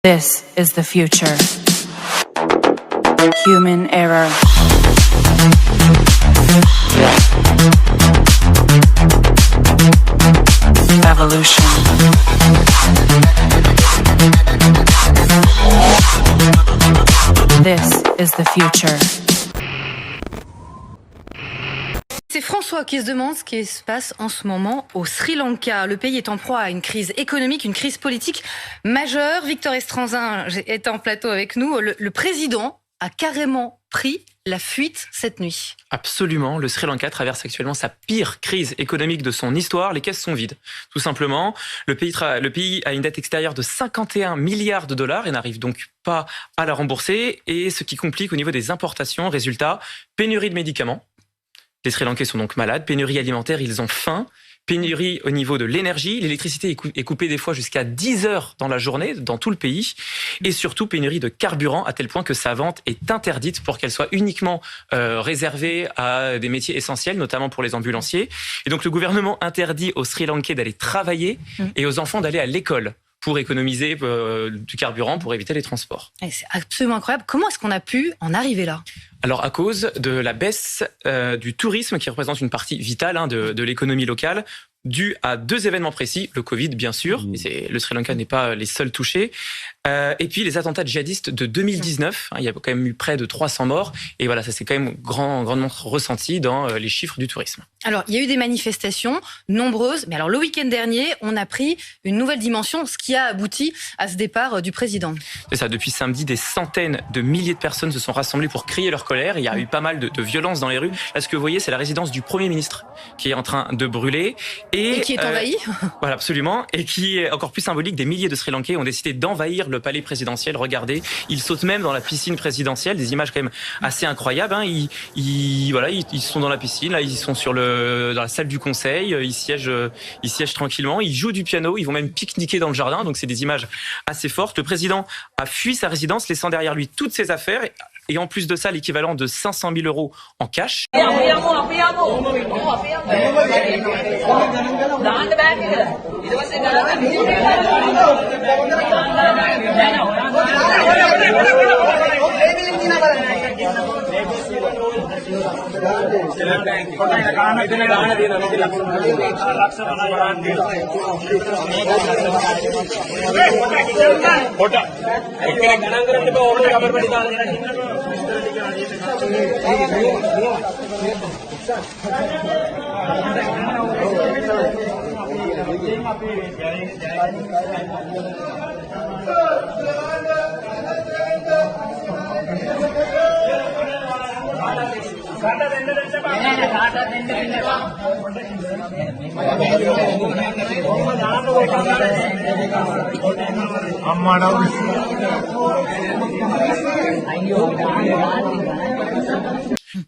This is the future. Human error. Evolution. This is the future. C'est François qui se demande ce qui se passe en ce moment au Sri Lanka. Le pays est en proie à une crise économique, une crise politique majeure. Victor Estranzin est en plateau avec nous. Le président a carrément pris la fuite cette nuit. Absolument. Le Sri Lanka traverse actuellement sa pire crise économique de son histoire. Les caisses sont vides. Tout simplement, le pays a une dette extérieure de 51 milliards de dollars et n'arrive donc pas à la rembourser. Et ce qui complique au niveau des importations. Résultat, pénurie de médicaments. Les Sri Lankais sont donc malades, pénurie alimentaire, ils ont faim, pénurie au niveau de l'énergie, l'électricité est coupée des fois jusqu'à 10 heures dans la journée, dans tout le pays, et surtout pénurie de carburant à tel point que sa vente est interdite pour qu'elle soit uniquement réservée à des métiers essentiels, notamment pour les ambulanciers. Et donc le gouvernement interdit aux Sri Lankais d'aller travailler et aux enfants d'aller à l'école pour économiser du carburant, pour éviter les transports. Et c'est absolument incroyable. Comment est-ce qu'on a pu en arriver là ? Alors à cause de la baisse du tourisme qui représente une partie vitale de l'économie locale, due à deux événements précis, le Covid bien sûr, et le Sri Lanka n'est pas les seuls touchés, et puis les attentats djihadistes de 2019, il y a quand même eu près de 300 morts, et voilà, ça s'est quand même grandement ressenti dans les chiffres du tourisme. Alors il y a eu des manifestations nombreuses, mais alors le week-end dernier, on a pris une nouvelle dimension, ce qui a abouti à ce départ du président. C'est ça, depuis samedi, des centaines de milliers de personnes se sont rassemblées pour crier leur colère, il y a eu pas mal de violences dans les rues. Là, ce que vous voyez, c'est la résidence du Premier ministre qui est en train de brûler. Et qui est envahi. Voilà, absolument. Et qui est encore plus symbolique, des milliers de Sri Lankais ont décidé d'envahir le palais présidentiel. Regardez, ils sautent même dans la piscine présidentielle. Des images quand même assez incroyables. Ils sont dans la piscine, là, ils sont dans la salle du conseil. Ils siègent tranquillement. Ils jouent du piano. Ils vont même pique-niquer dans le jardin. Donc c'est des images assez fortes. Le président a fui sa résidence, laissant derrière lui toutes ses affaires. Et en plus de ça, l'équivalent de 500 000 € en cash.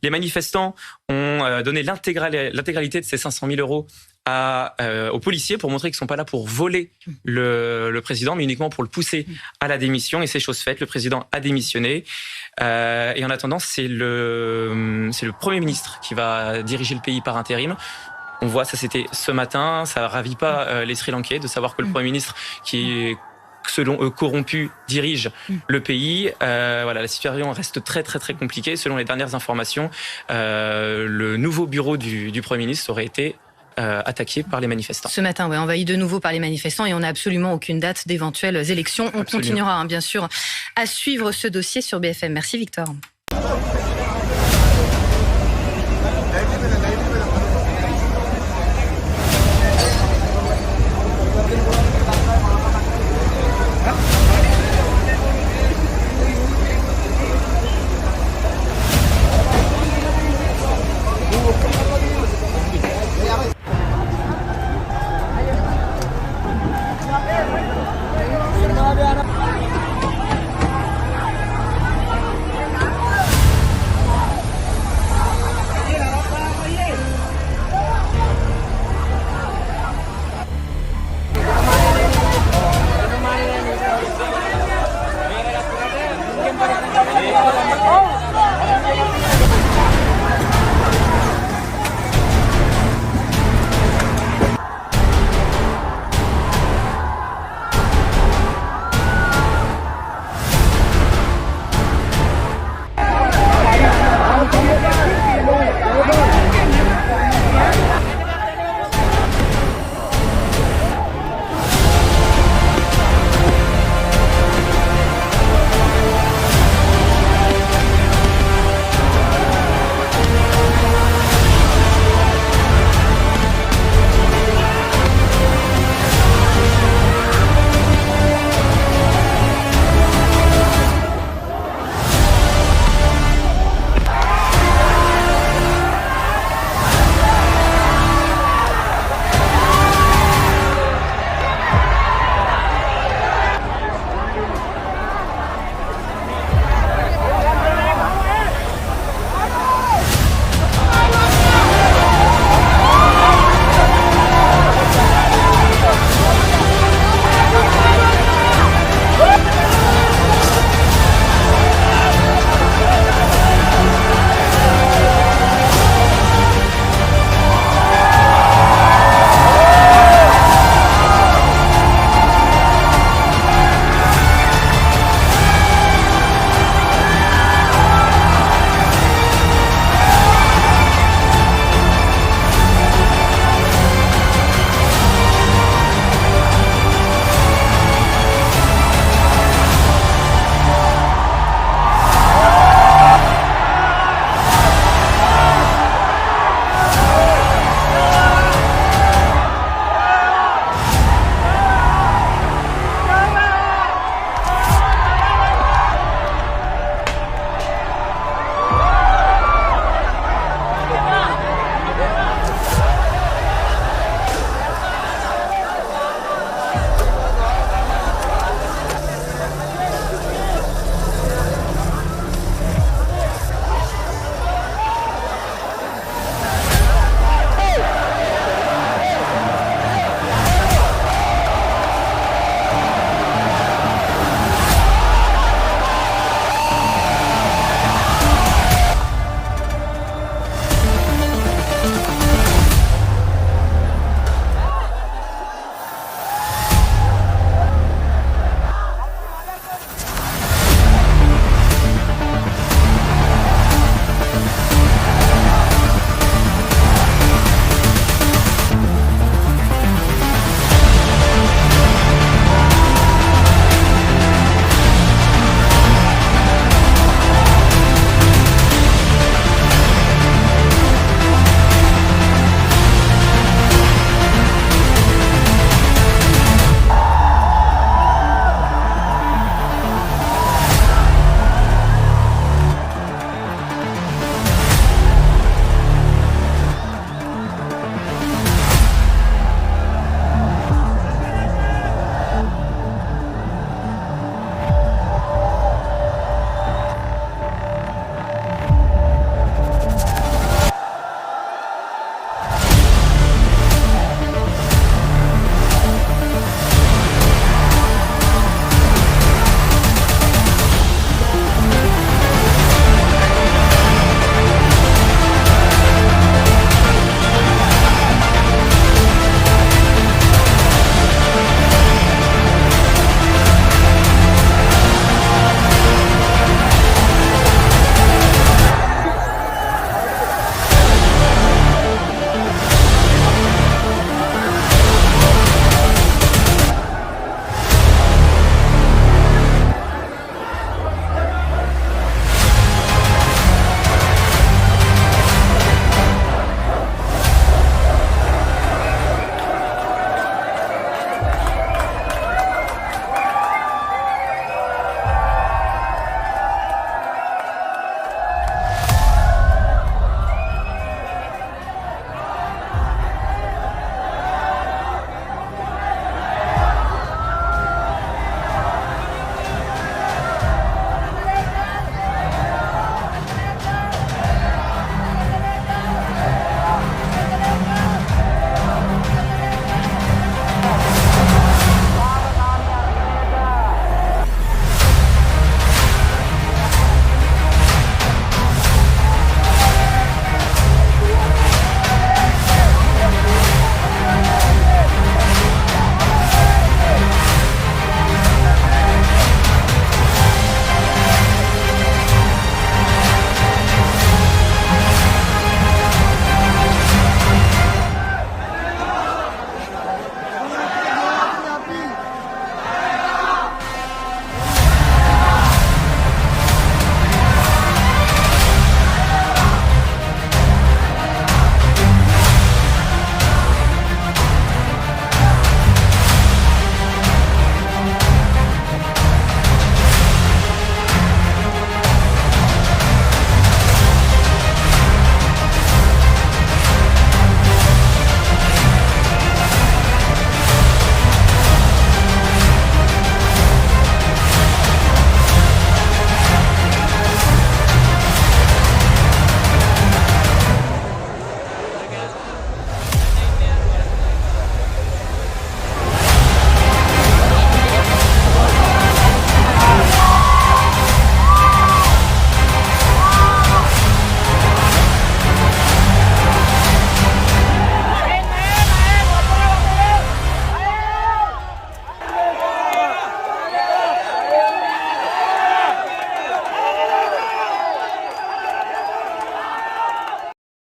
Les manifestants ont donné l'intégralité de ces 500 000 € aux policiers pour montrer qu'ils ne sont pas là pour voler le président, mais uniquement pour le pousser à la démission. Et c'est chose faite, le président a démissionné. Et en attendant, c'est le Premier ministre qui va diriger le pays par intérim. On voit, ça c'était ce matin, ça ravit pas les Sri Lankais de savoir que le Premier ministre, qui est selon eux corrompu, dirige le pays. La situation reste très très très compliquée. Selon les dernières informations, le nouveau bureau du Premier ministre aurait été attaqué par les manifestants. Ce matin, envahi de nouveau par les manifestants et on n'a absolument aucune date d'éventuelles élections. On continuera bien sûr à suivre ce dossier sur BFM. Merci Victor.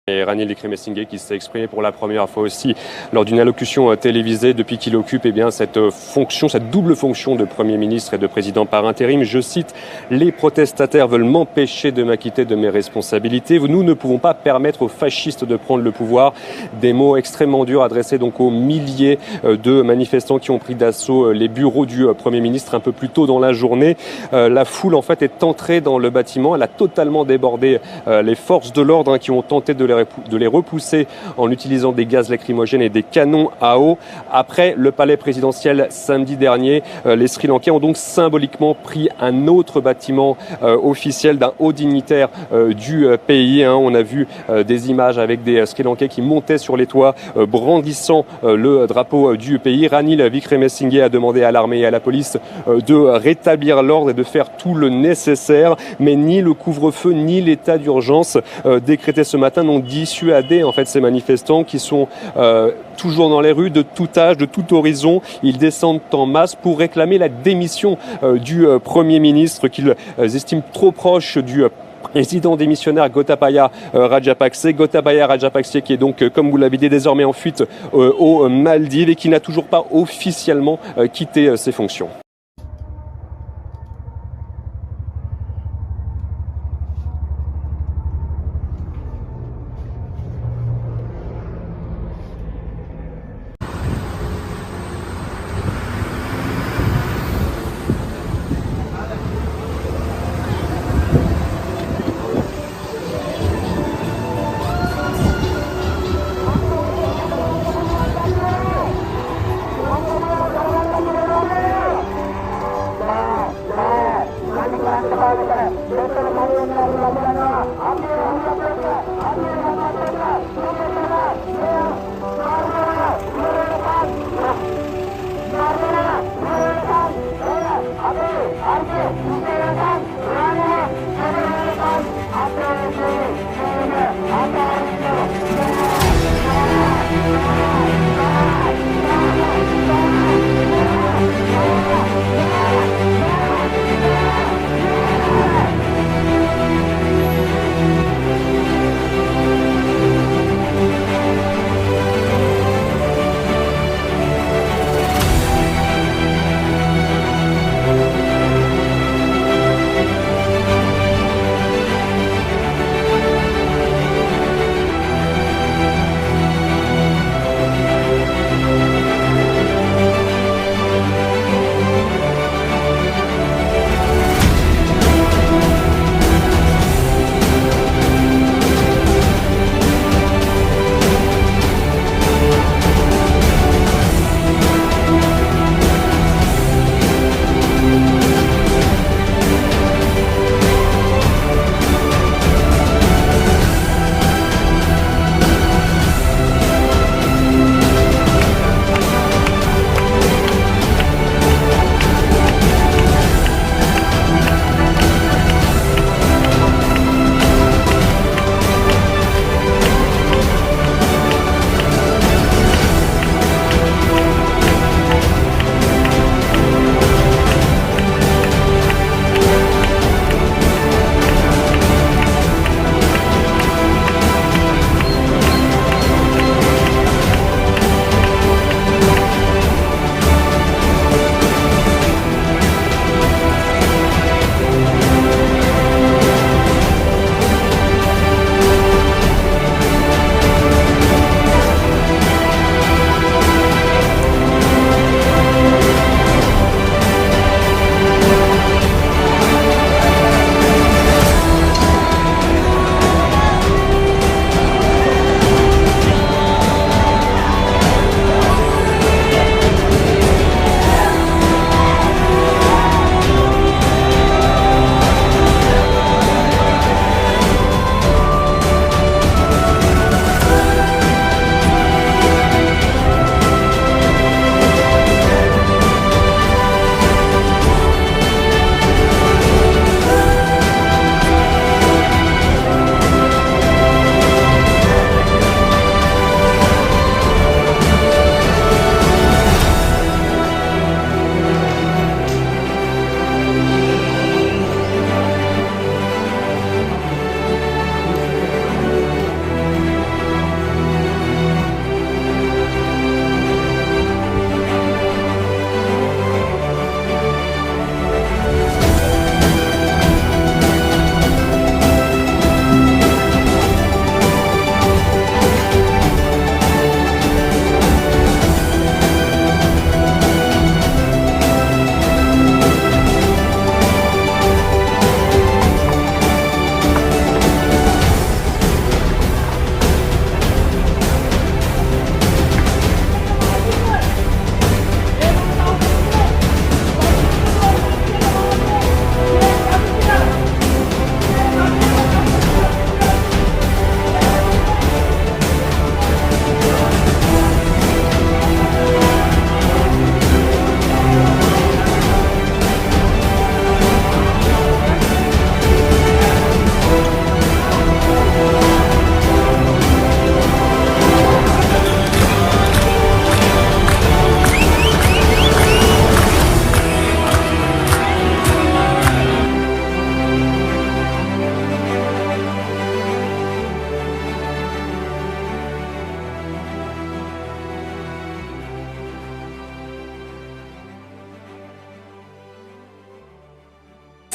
Et Ranil Wickremesinghe qui s'est exprimé pour la première fois aussi lors d'une allocution télévisée depuis qu'il occupe cette fonction, cette double fonction de Premier ministre et de président par intérim. Je cite, « Les protestataires veulent m'empêcher de m'acquitter de mes responsabilités. Nous ne pouvons pas permettre aux fascistes de prendre le pouvoir ». Des mots extrêmement durs adressés donc aux milliers de manifestants qui ont pris d'assaut les bureaux du Premier ministre un peu plus tôt dans la journée. La foule en fait est entrée dans le bâtiment. Elle a totalement débordé les forces de l'ordre qui ont tenté de les repousser en utilisant des gaz lacrymogènes et des canons à eau. Après le palais présidentiel samedi dernier, les Sri Lankais ont donc symboliquement pris un autre bâtiment officiel d'un haut dignitaire du pays. On a vu des images avec des Sri Lankais qui montaient sur les toits brandissant le drapeau du pays. Ranil Wickremesinghe a demandé à l'armée et à la police de rétablir l'ordre et de faire tout le nécessaire. Mais ni le couvre-feu ni l'état d'urgence décrété ce matin n'ont dissuadé en fait ces manifestants qui sont toujours dans les rues de tout âge, de tout horizon. Ils descendent en masse pour réclamer la démission du Premier ministre qu'ils estiment trop proche du président démissionnaire Gotabaya Rajapakse. Gotabaya Rajapakse qui est donc, comme vous l'avez dit, désormais en fuite aux Maldives et qui n'a toujours pas officiellement quitté ses fonctions.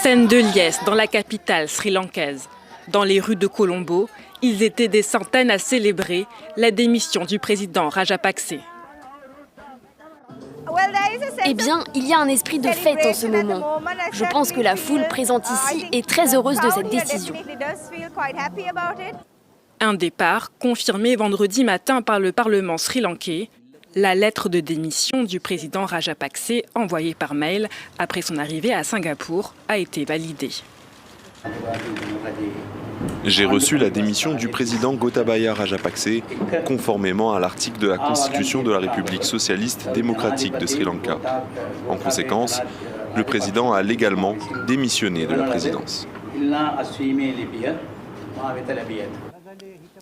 Scène de liesse dans la capitale sri-lankaise. Dans les rues de Colombo, ils étaient des centaines à célébrer la démission du président Rajapakse. Eh bien, il y a un esprit de fête en ce moment. Je pense que la foule présente ici est très heureuse de cette décision. Un départ confirmé vendredi matin par le Parlement sri-lankais. La lettre de démission du président Rajapakse, envoyée par mail après son arrivée à Singapour, a été validée. J'ai reçu la démission du président Gotabaya Rajapakse, conformément à l'article de la Constitution de la République socialiste démocratique de Sri Lanka. En conséquence, le président a légalement démissionné de la présidence.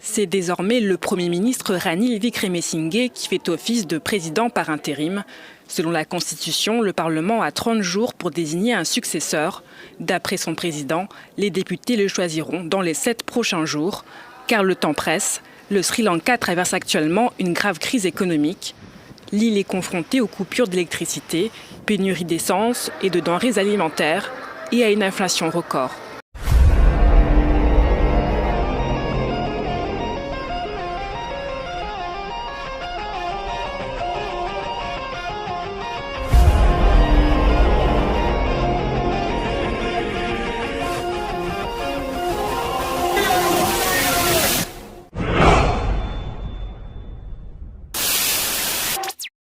C'est désormais le Premier ministre Ranil Wickremesinghe qui fait office de président par intérim. Selon la Constitution, le Parlement a 30 jours pour désigner un successeur. D'après son président, les députés le choisiront dans les 7 prochains jours. Car le temps presse, le Sri Lanka traverse actuellement une grave crise économique. L'île est confrontée aux coupures d'électricité, pénurie d'essence et de denrées alimentaires et à une inflation record.